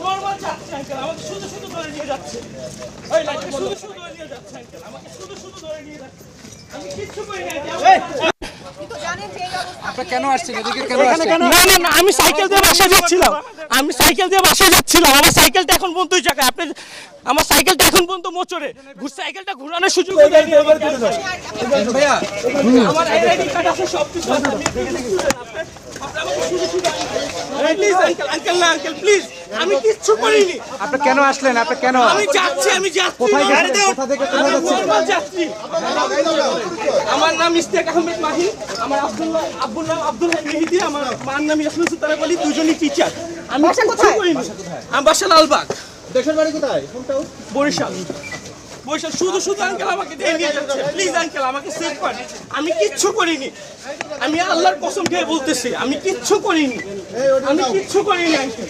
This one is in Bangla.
নরমাল যাচ্ছে আঙ্কেল, আমাকে শুধু শুধু ধরে নিয়ে যাচ্ছে। ওই লাইটে শুধু শুধু ধরে নিয়ে যাচ্ছে আঙ্কেল, আমাকে শুধু শুধু ধরে নিয়ে যাচ্ছে। আমি কিচ্ছু করি না। আপনারা কেন আসছেন এদিকে, কেন আসছেন? না না না, আমি সাইকেল দিয়ে বাসায় যাচ্ছিলাম। আমি সাইকেল দিয়ে বাসায় যাচ্ছিলাম। আমার সাইকেলটা এখন পর্যন্ত ওই জায়গায়। আপনি আমার সাইকেলটা এখন পর্যন্ত মোচড়ে। সাইকেলটা ঘোরানোর সুযোগ দেয়নি আমাকে। ভাইয়া আমার আইডি কার্ড আছে, সব কিছু আছে। প্লিজ আঙ্কেল, আঙ্কেল না আঙ্কেল, প্লিজ। আমি কিচ্ছু করিনি। আপনি কেন আসলেন? আপনি কেন? আমি যাচ্ছি, আমি যাচ্ছি। কোথায় গেছেন? কোথা থেকে কোথায় যাচ্ছেন? নরমাল যাচ্ছি। আমার নাম ইশতিয়াক আহমেদ মাহি। আমার আব্বুর নাম আব্দুল হাই মেহেদি। আমার মার নাম ইয়াসমিন সুলতানা বলি। দুজনই টিচার। আমি কিচ্ছু করিনি। আমার বাসা লালবাগ। দেশের বাড়ি কোথায়? কোনটা? বরিশাল। বরিশাল। শুধু শুধু আঙ্কেল আমাকে দিয়ে নিয়ে যাচ্ছে। প্লিজ আঙ্কেল, আমাকে সেভ করেন। আমি কিচ্ছু করিনি। আমি আল্লাহর কসম খেয়ে বলতেছি, আমি কিচ্ছু করিনি। আমি কিচ্ছু করিনি আঙ্কেল।